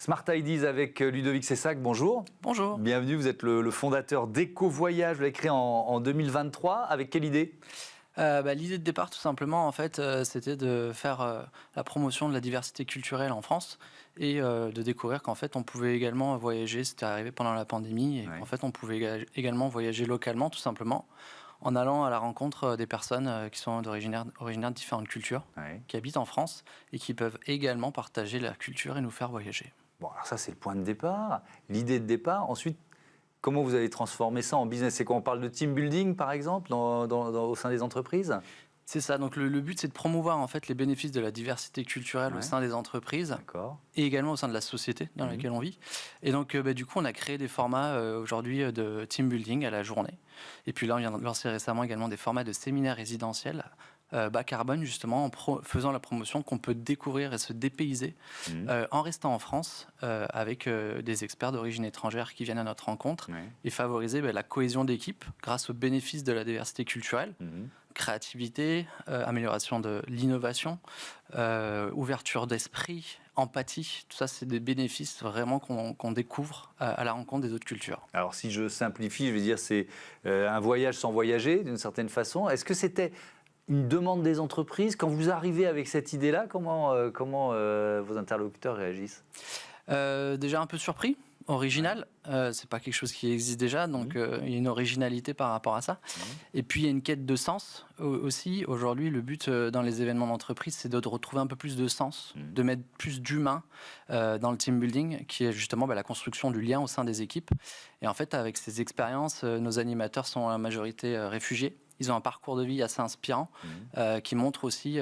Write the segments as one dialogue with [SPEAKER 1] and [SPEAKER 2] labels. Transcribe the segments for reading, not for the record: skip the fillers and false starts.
[SPEAKER 1] Smart Ideas avec Ludovic Sessac, bonjour.
[SPEAKER 2] Bonjour.
[SPEAKER 1] Bienvenue, vous êtes le fondateur d'Eco-Voyage, vous l'avez créé en 2023. Avec quelle idée ?
[SPEAKER 2] L'idée de départ, tout simplement, en fait, c'était de faire la promotion de la diversité culturelle en France et de découvrir qu'en fait, on pouvait également voyager. C'était arrivé pendant la pandémie et qu'en fait, on pouvait également voyager localement, tout simplement, en allant à la rencontre des personnes qui sont originaires de différentes cultures, qui habitent en France et qui peuvent également partager leur culture et nous faire voyager.
[SPEAKER 1] Bon, alors ça, c'est le point de départ, l'idée de départ. Ensuite, comment vous avez transformé ça en business ? C'est quoi ? On parle de team building, par exemple, au sein des entreprises ?
[SPEAKER 2] C'est ça. Donc, le but, c'est de promouvoir en fait les bénéfices de la diversité culturelle au sein des entreprises et également au sein de la société dans laquelle on vit. Et donc, du coup, on a créé des formats aujourd'hui de team building à la journée. Et puis là, on vient de lancer récemment également des formats de séminaires résidentiels bas carbone, justement, en faisant la promotion qu'on peut découvrir et se dépayser en restant en France avec des experts d'origine étrangère qui viennent à notre rencontre et favoriser la cohésion d'équipe grâce aux bénéfices de la diversité culturelle, créativité, amélioration de l'innovation, ouverture d'esprit, empathie. Tout ça, c'est des bénéfices vraiment qu'on découvre à la rencontre des autres cultures.
[SPEAKER 1] Alors, si je simplifie, je vais dire c'est un voyage sans voyager, d'une certaine façon. Est-ce que c'était une demande des entreprises ? Quand vous arrivez avec cette idée-là, comment vos interlocuteurs réagissent ?
[SPEAKER 2] Déjà un peu surpris, original. C'est pas quelque chose qui existe déjà, donc il y a une originalité par rapport à ça. Et puis il y a une quête de sens aussi. Aujourd'hui, le but dans les événements d'entreprise, c'est de retrouver un peu plus de sens, de mettre plus d'humain dans le team building, qui est justement la construction du lien au sein des équipes. Et en fait, avec ces expériences, nos animateurs sont en majorité réfugiés. Ils ont un parcours de vie assez inspirant qui montre aussi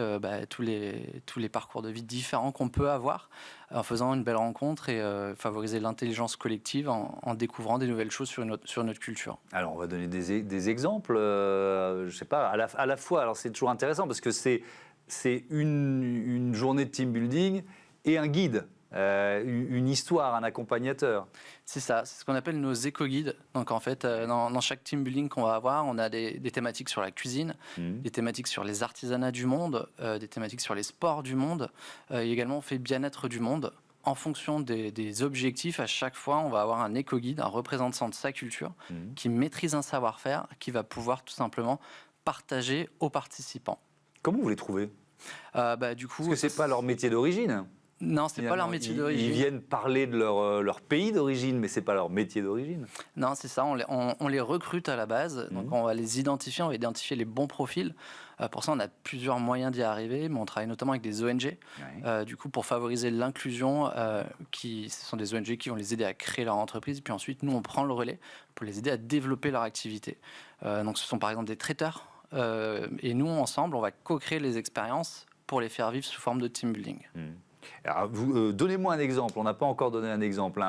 [SPEAKER 2] tous les parcours de vie différents qu'on peut avoir en faisant une belle rencontre et favoriser l'intelligence collective en découvrant des nouvelles choses sur notre culture.
[SPEAKER 1] Alors, on va donner des exemples, je ne sais pas, à la fois, alors c'est toujours intéressant parce que c'est une journée de team building et un guide. Une histoire, un accompagnateur.
[SPEAKER 2] C'est ça, c'est ce qu'on appelle nos éco-guides. Donc en fait, dans chaque team building qu'on va avoir, on a des thématiques sur la cuisine, des thématiques sur les artisanats du monde, des thématiques sur les sports du monde. Également, on fait bien-être du monde. En fonction des objectifs, à chaque fois, on va avoir un éco-guide, un représentant de sa culture, qui maîtrise un savoir-faire, qui va pouvoir tout simplement partager aux participants.
[SPEAKER 1] Comment vous les trouvez ?
[SPEAKER 2] Du coup,
[SPEAKER 1] parce que c'est pas leur métier d'origine.
[SPEAKER 2] Non, c'est pas leur métier d'origine.
[SPEAKER 1] Ils viennent parler de leur pays d'origine, mais c'est pas leur métier d'origine.
[SPEAKER 2] Non, c'est ça. On les recrute à la base. Donc, on va les identifier. On va identifier les bons profils. Pour ça, on a plusieurs moyens d'y arriver. Mais on travaille notamment avec des ONG. Du coup, pour favoriser l'inclusion, ce sont des ONG qui vont les aider à créer leur entreprise. Puis ensuite, nous, on prend le relais pour les aider à développer leur activité. Donc, ce sont par exemple des traiteurs. Et nous, ensemble, on va co-créer les expériences pour les faire vivre sous forme de team building.
[SPEAKER 1] Alors, donnez-moi un exemple. On n'a pas encore donné un exemple.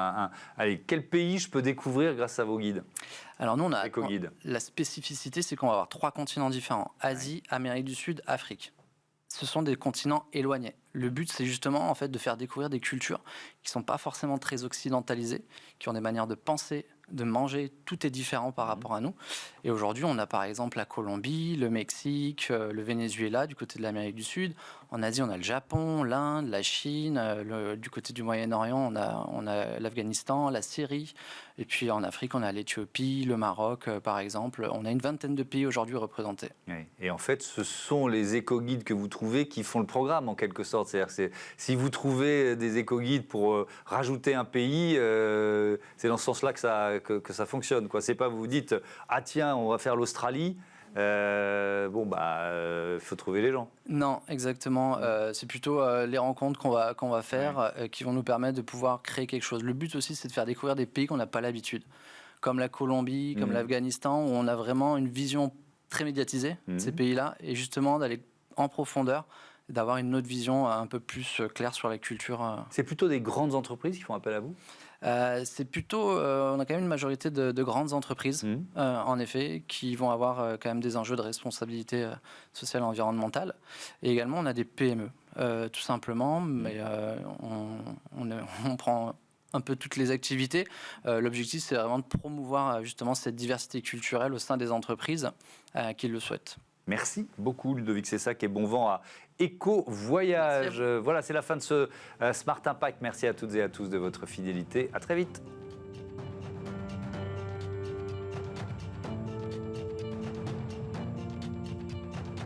[SPEAKER 1] Allez, quel pays je peux découvrir grâce à vos guides ?
[SPEAKER 2] Alors nous, la spécificité, c'est qu'on va avoir 3 continents différents. Asie, Amérique du Sud, Afrique. Ce sont des continents éloignés. Le but, c'est justement en fait, de faire découvrir des cultures qui ne sont pas forcément très occidentalisées, qui ont des manières de penser, de manger. Tout est différent par rapport à nous. Et aujourd'hui, on a par exemple la Colombie, le Mexique, le Venezuela du côté de l'Amérique du Sud. En Asie, on a le Japon, l'Inde, la Chine. Du côté du Moyen-Orient, on a l'Afghanistan, la Syrie. Et puis en Afrique, on a l'Éthiopie, le Maroc, par exemple. On a une vingtaine de pays aujourd'hui représentés. Oui.
[SPEAKER 1] Et en fait, ce sont les éco-guides que vous trouvez qui font le programme, en quelque sorte. C'est-à-dire si vous trouvez des éco-guides pour rajouter un pays, c'est dans ce sens-là que ça fonctionne, quoi. C'est pas vous dites ah tiens on va faire l'Australie, faut trouver les gens.
[SPEAKER 2] Non, exactement. C'est plutôt les rencontres qu'on va faire qui vont nous permettre de pouvoir créer quelque chose. Le but aussi, c'est de faire découvrir des pays qu'on n'a pas l'habitude, comme la Colombie, comme l'Afghanistan, où on a vraiment une vision très médiatisée de ces pays-là, et justement d'aller en profondeur, d'avoir une autre vision un peu plus claire sur la culture.
[SPEAKER 1] C'est plutôt des grandes entreprises qui font appel à vous ?
[SPEAKER 2] C'est plutôt, on a quand même une majorité de grandes entreprises, en effet, qui vont avoir quand même des enjeux de responsabilité sociale et environnementale. Et également, on a des PME, tout simplement, mais on prend un peu toutes les activités. L'objectif, c'est vraiment de promouvoir justement cette diversité culturelle au sein des entreprises qui le souhaitent.
[SPEAKER 1] Merci beaucoup Ludovic Sessac et bon vent à Éco-Voyage. Voilà, c'est la fin de ce Smart Impact. Merci à toutes et à tous de votre fidélité. À très vite.